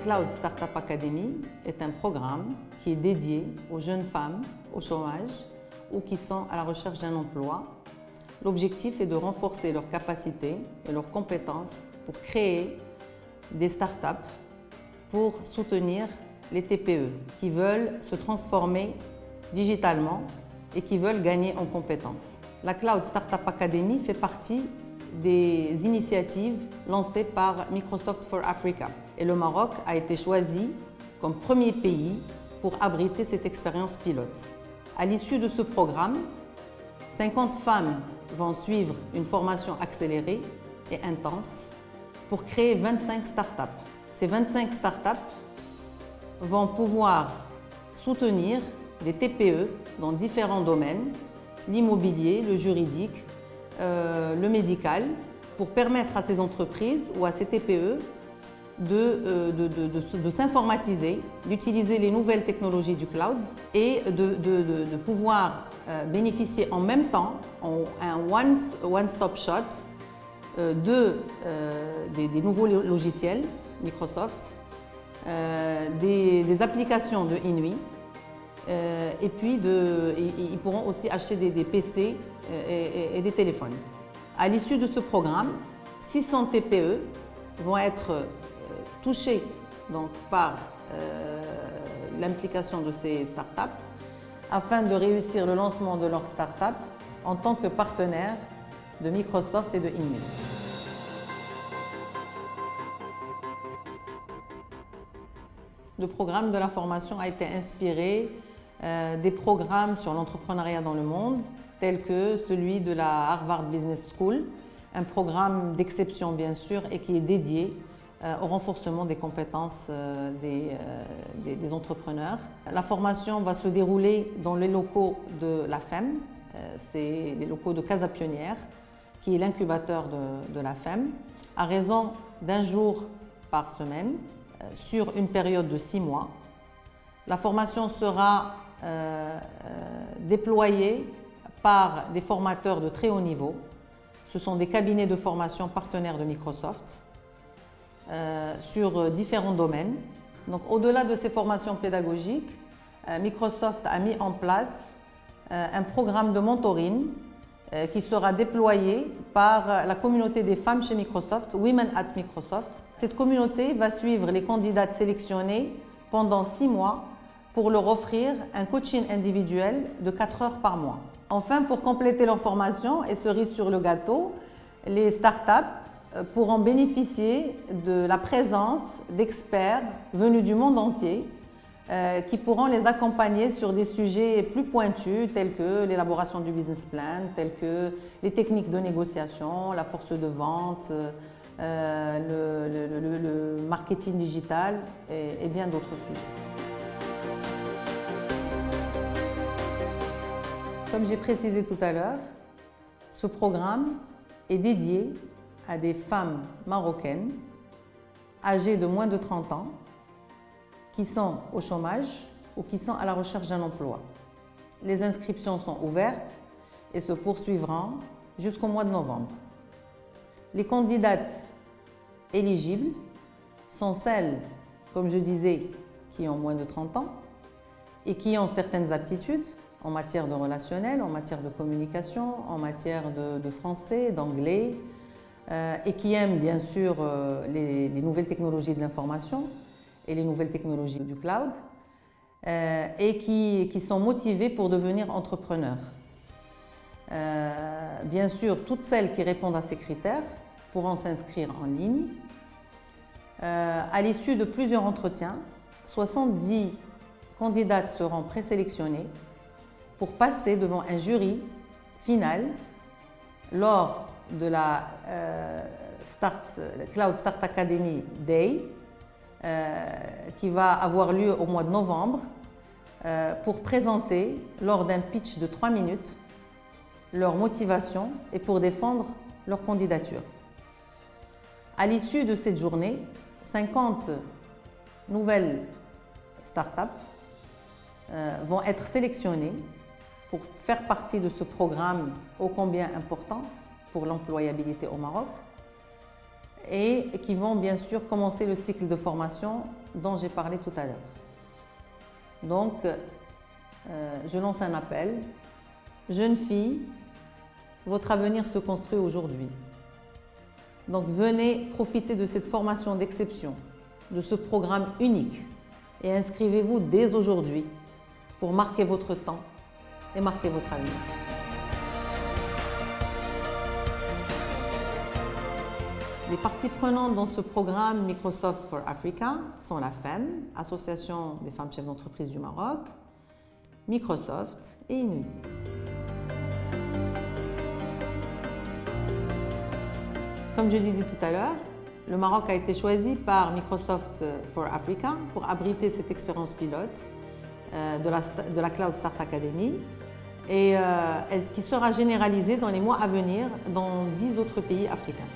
Cloud Startup Academy est un programme qui est dédié aux jeunes femmes au chômage ou qui sont à la recherche d'un emploi. L'objectif est de renforcer leurs capacités et leurs compétences pour créer des startups pour soutenir les TPE qui veulent se transformer digitalement et qui veulent gagner en compétences. La Cloud Startup Academy fait partie des initiatives lancées par Microsoft for Africa. Et le Maroc a été choisi comme premier pays pour abriter cette expérience pilote. À l'issue de ce programme, 50 femmes vont suivre une formation accélérée et intense pour créer 25 startups. Ces 25 startups vont pouvoir soutenir des TPE dans différents domaines, l'immobilier, le juridique, le médical, pour permettre à ces entreprises ou à ces TPE de s'informatiser, d'utiliser les nouvelles technologies du cloud et de pouvoir bénéficier en même temps, en un one-stop shot, des nouveaux logiciels Microsoft, des applications de Inouï, et puis ils pourront aussi acheter des PC et des téléphones. À l'issue de ce programme, 600 TPE vont être touchés donc, par l'implication de ces startups afin de réussir le lancement de leur startup en tant que partenaire de Microsoft et de Inouï. Le programme de la formation a été inspiré des programmes sur l'entrepreneuriat dans le monde, tels que celui de la Harvard Business School, un programme d'exception bien sûr et qui est dédié au renforcement des compétences des entrepreneurs. La formation va se dérouler dans les locaux de la FEM, c'est les locaux de Casa Pionnière, qui est l'incubateur de la FEM, à raison d'un jour par semaine, sur une période de 6 mois. La formation sera déployée par des formateurs de très haut niveau. Ce sont des cabinets de formation partenaires de Microsoft sur différents domaines. Donc, au-delà de ces formations pédagogiques, Microsoft a mis en place un programme de mentoring qui sera déployé par la communauté des femmes chez Microsoft, Women at Microsoft. Cette communauté va suivre les candidates sélectionnées pendant 6 mois pour leur offrir un coaching individuel de 4 heures par mois. Enfin, pour compléter leur formation et cerise sur le gâteau, les startups pourront bénéficier de la présence d'experts venus du monde entier qui pourront les accompagner sur des sujets plus pointus tels que l'élaboration du business plan, tels que les techniques de négociation, la force de vente, le marketing digital et bien d'autres sujets. Comme j'ai précisé tout à l'heure, ce programme est dédié à des femmes marocaines âgées de moins de 30 ans qui sont au chômage ou qui sont à la recherche d'un emploi. Les inscriptions sont ouvertes et se poursuivront jusqu'au mois de novembre. Les candidates éligibles sont celles, comme je disais, qui ont moins de 30 ans et qui ont certaines aptitudes en matière de relationnel, en matière de communication, en matière de français, d'anglais, et qui aiment bien sûr les nouvelles technologies de l'information et les nouvelles technologies du cloud, et qui sont motivés pour devenir entrepreneurs. Bien sûr, toutes celles qui répondent à ces critères pourront s'inscrire en ligne. À l'issue de plusieurs entretiens, 70 candidates seront présélectionnées pour passer devant un jury final lors de la Cloud Start Academy Day qui va avoir lieu au mois de novembre pour présenter lors d'un pitch de 3 minutes leur motivation et pour défendre leur candidature. À l'issue de cette journée, 50 nouvelles startups vont être sélectionnées pour faire partie de ce programme ô combien important pour l'employabilité au Maroc et qui vont bien sûr commencer le cycle de formation dont j'ai parlé tout à l'heure. Donc, je lance un appel. Jeunes filles, votre avenir se construit aujourd'hui. Donc, venez profiter de cette formation d'exception, de ce programme unique et inscrivez-vous dès aujourd'hui pour marquer votre temps et marquer votre avenir. Les parties prenantes dans ce programme Microsoft for Africa sont la FEM, Association des femmes chefs d'entreprise du Maroc, Microsoft et Inuit. Comme je disais tout à l'heure, le Maroc a été choisi par Microsoft for Africa pour abriter cette expérience pilote de la Cloud Start Academy et qui sera généralisée dans les mois à venir dans 10 autres pays africains.